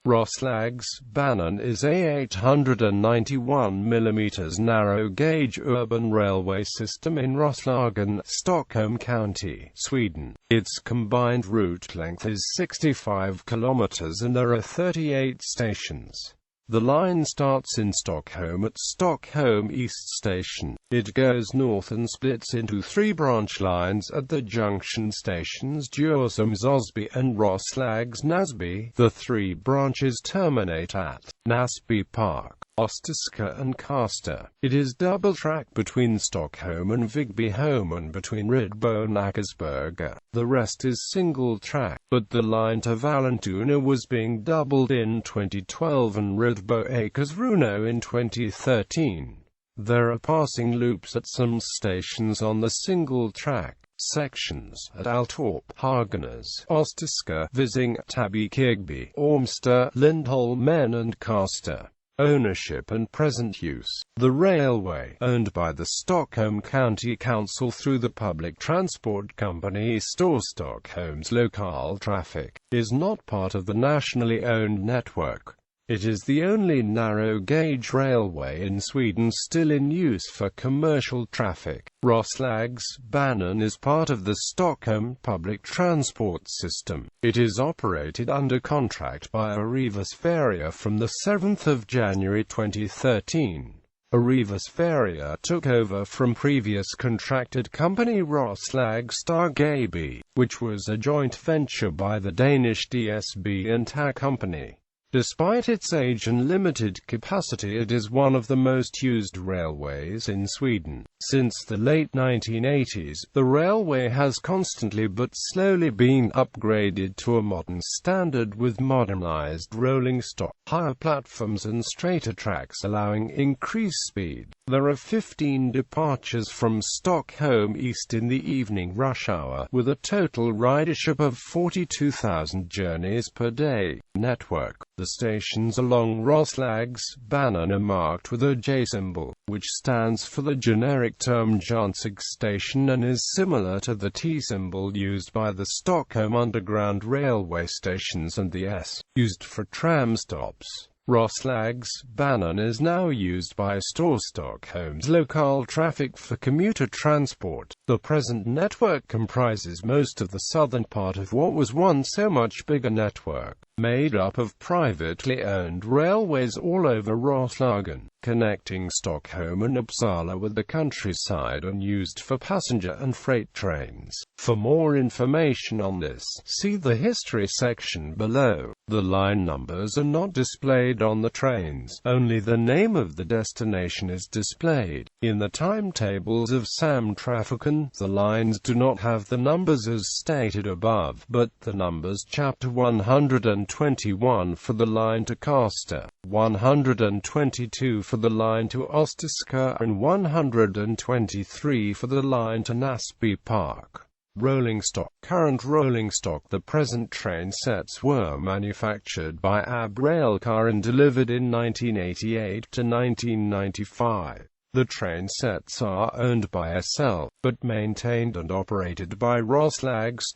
Roslagsbanan is a 891 mm narrow gauge urban railway system in Roslagen, Stockholm County, Sweden. Its combined route length is 65 kilometers and there are 38 stations. The line starts in Stockholm at Stockholm East Station. It goes north and splits into three branch lines at the junction stations Djursholms, Ösby and Roslags, Näsby. The three branches terminate at Näsbypark, Österskär and Kårsta. It is double-track between Stockholm and Vigbyholm and between Rydbo and Åkersberga. The rest is single-track, but the line to Vallentuna was being doubled in 2012 and Rydbo Åkersruno in 2013. There are passing loops at some stations on the single-track sections at Altorp, Hagenäs, Österskär, Vising, Täby, Kirkby, Ormstad, Lindholmen and Kårsta. Ownership and present use. The railway, owned by the Stockholm County Council through the public transport company Stockholm's local traffic, is not part of the nationally owned network. It is the only narrow-gauge railway in Sweden still in use for commercial traffic. Roslagsbanan is part of the Stockholm public transport system. It is operated under contract by Österskär from the 7th of January 2013. Österskär took over from previous contracted company Roslags AB, which was a joint venture by the Danish DSB and TAG company. Despite its age and limited capacity, it is one of the most used railways in Sweden. Since the late 1980s, the railway has constantly but slowly been upgraded to a modern standard with modernized rolling stock, higher platforms and straighter tracks allowing increased speed. There are 15 departures from Stockholm East in the evening rush hour, with a total ridership of 42,000 journeys per day. Network. The stations along Roslagsbanan are marked with a J symbol, which stands for the generic term Jönköping station and is similar to the T symbol used by the Stockholm Underground railway stations and the S, used for tram stops. Roslagsbanan is now used by Stockholm's local traffic for commuter transport. The present network comprises most of the southern part of what was once so much bigger network, made up of privately owned railways all over Roslagen, connecting Stockholm and Uppsala with the countryside and used for passenger and freight trains. For more information on this, see the history section below. The line numbers are not displayed on the trains, only the name of the destination is displayed. In the timetables of Samtrafiken, the lines do not have the numbers as stated above, but the numbers chapter 121 for the line to Kårsta, 122 for the line to Österskär and 123 for the line to Näsbypark. Rolling stock. Current rolling stock. The present train sets were manufactured by AB Railcar and delivered in 1988 to 1995. The train sets are owned by SL, but maintained and operated by Roslags.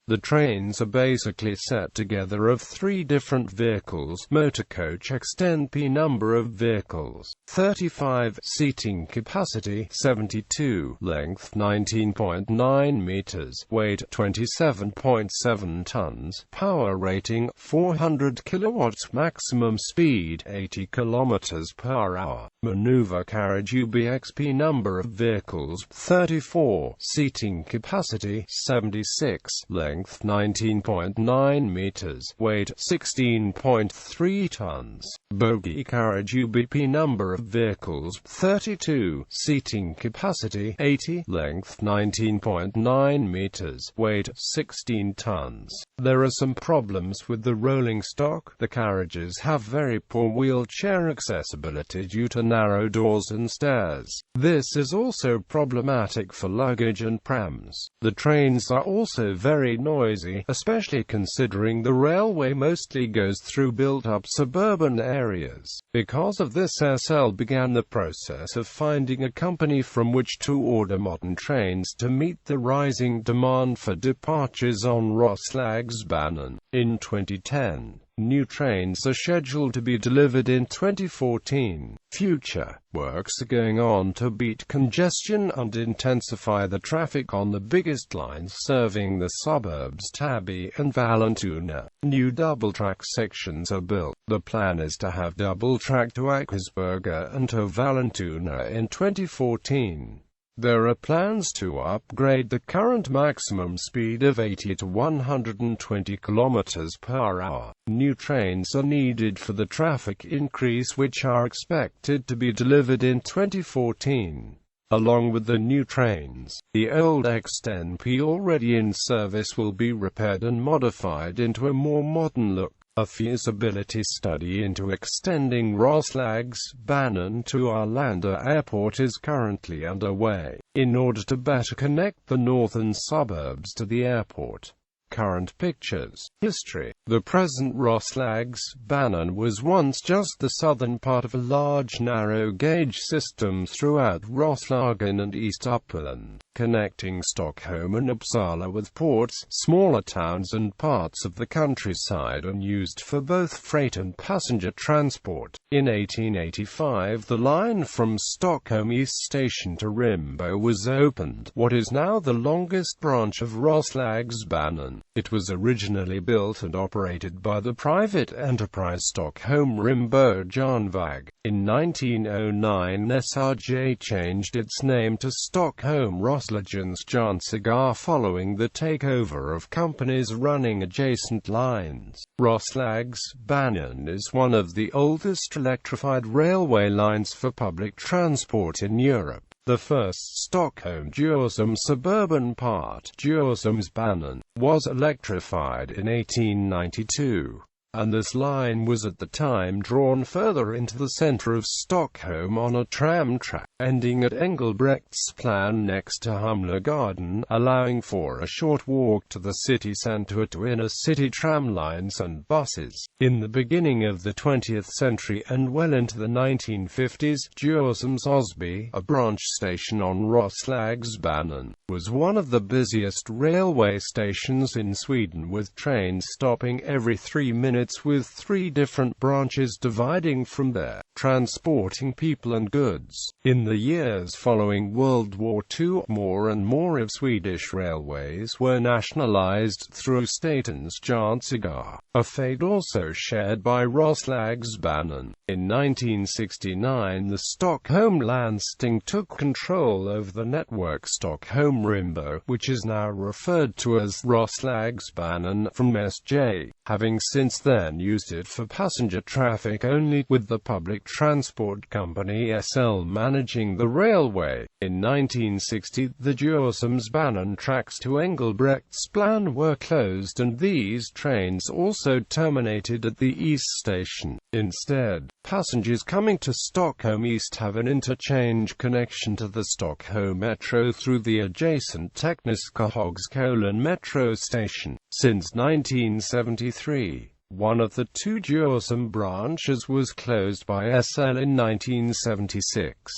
The trains are basically set together of three different vehicles: motorcoach extend P number of vehicles, 35, seating capacity, 72, length 19.9 meters, weight 27.7 tons, power rating 400 kilowatts, maximum speed 80 kilometers per hour, maneuver carriage UBXP number of vehicles, 34, seating capacity, 76, length 19.9 meters, weight 16.3 tons, bogie carriage UBP number of vehicles, 32, seating capacity, 80, length 19.9 meters, weight 16 tons. There are some problems with the rolling stock. The carriages have very poor wheelchair accessibility due to narrow doors and stairs. This is also problematic for luggage and prams. The trains are also very noisy, especially considering the railway mostly goes through built-up suburban areas. Because of this, SL began the process of finding a company from which to order modern trains to meet the rising demand for departures on Roslagsbanan. In 2010, New trains are scheduled to be delivered in 2014. Future works are going on to beat congestion and intensify the traffic on the biggest lines serving the suburbs Täby and Vallentuna. New double-track sections are built. The plan is to have double-track to Åkersberga and to Vallentuna in 2014. There are plans to upgrade the current maximum speed of 80 to 120 km per hour. New trains are needed for the traffic increase, which are expected to be delivered in 2014. Along with the new trains, the old XNP already in service will be repaired and modified into a more modern look. A feasibility study into extending Roslagsbanan to Arlanda Airport is currently underway, in order to better connect the northern suburbs to the airport. Current pictures. History. The present Roslagsbanan was once just the southern part of a large narrow-gauge system throughout Roslagen and East Uppland, connecting Stockholm and Uppsala with ports, smaller towns and parts of the countryside, and used for both freight and passenger transport. In 1885 the line from Stockholm East Station to Rimbo was opened, what is now the longest branch of Roslagsbanan. It was originally built and operated by the private enterprise Stockholm Rimbo Järnväg. In 1909 SRJ changed its name to Stockholm Roslagens Järnvägar following the takeover of companies running adjacent lines. Roslagsbanan is one of the oldest electrified railway lines for public transport in Europe. The first Stockholm-Djursholms suburban part, Djursholmsbanan, was electrified in 1892, and this line was at the time drawn further into the centre of Stockholm on a tram track, ending at Engelbrektsplan next to Humlegarden, allowing for a short walk to the city centre to inner-city tram lines and buses. In the beginning of the 20th century and well into the 1950s, Djursholms Ösby, a branch station on Roslagsbanan, was one of the busiest railway stations in Sweden, with trains stopping every 3 minutes with 3 different branches dividing from there, transporting people and goods. In the years following World War II, more and more of Swedish railways were nationalized through stations.The, a fate also shared by Roslagsbanan. In 1969 the Stockholm Landsting took control over the network Stockholm Rimbo, which is now referred to as Roslagsbanan from SJ, having since then used it for passenger traffic only, with the public transport company SL managing the railway. In 1960 the Djursholmsbanan tracks to Engelbrektsplan were closed, and these trains also terminated at the East Station. Instead, passengers coming to Stockholm East have an interchange connection to the Stockholm Metro through the adjacent Tekniska Högskolan metro station. Since 1973, one of the 2 Djursholm branches was closed by SL in 1976.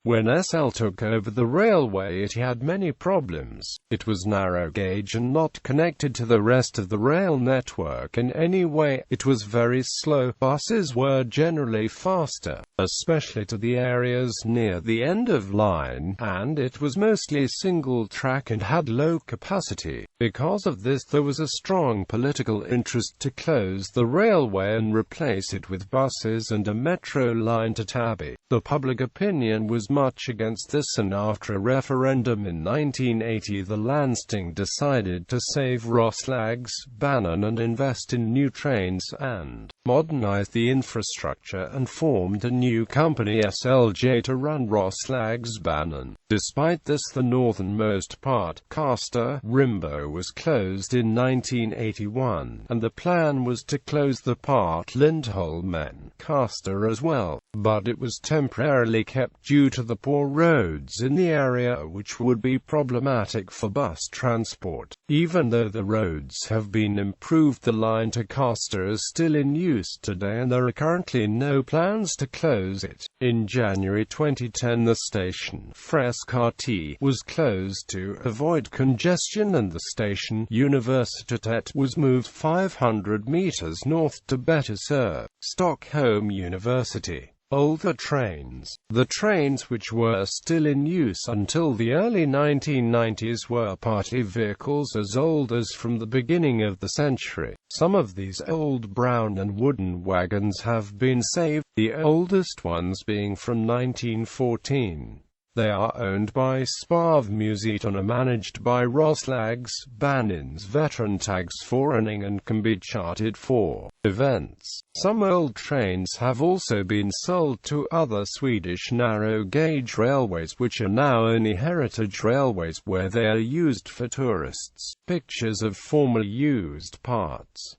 When SL took over the railway, it had many problems. It was narrow gauge and not connected to the rest of the rail network in any way. It was very slow. Buses were generally faster, especially to the areas near the end of line, and it was mostly single track and had low capacity. Because of this, there was a strong political interest to close the railway and replace it with buses and a metro line to Täby. The public opinion was much against this, and after a referendum in 1980 the Landsting decided to save Roslagsbanan and invest in new trains and modernize the infrastructure, and formed a new company SLJ to run Roslagsbanan. Despite this, the northernmost part, Kårsta, Rimbo, was closed in 1981, and the plan was to close the part Lindholmen, Kårsta as well. but it was temporarily kept due to the poor roads in the area, which would be problematic for bus transport. Even though the roads have been improved, the line to Kårsta is still in use today, and there are currently no plans to close it. In January 2010, the station Österskär was closed to avoid congestion, and the station Universitetet was moved 500 meters north to better serve Stockholm University. Older trains. The trains which were still in use until the early 1990s were partly vehicles as old as from the beginning of the century. Some of these old brown and wooden wagons have been saved, the oldest ones being from 1914. They are owned by Sparvmuseet and are managed by Roslagsbanans veterantagsforening and can be chartered for events. Some old trains have also been sold to other Swedish narrow-gauge railways, which are now only heritage railways where they are used for tourists. Pictures of formerly used parts.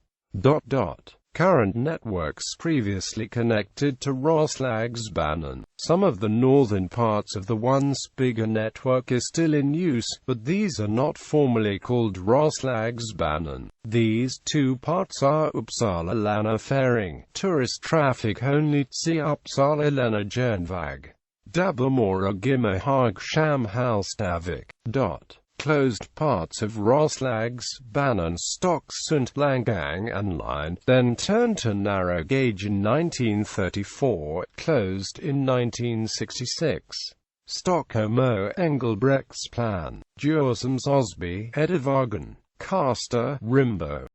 Current networks previously connected to Roslagsbanan. Some of the northern parts of the once bigger network is still in use, but these are not formally called Roslagsbanan. These two parts are Uppsala-Länna fairing, tourist traffic only, see Uppsala-Länna järnväg. Dabamora Gimmerhag Shamhalstavik. Closed parts of Roslagsbanan Stocksund-Langang and line, then turned to narrow gauge in 1934, closed in 1966. Stockholm Engelbrechtsplan, Djursholms Ösby, Edvargen, Kårsta, Rimbo.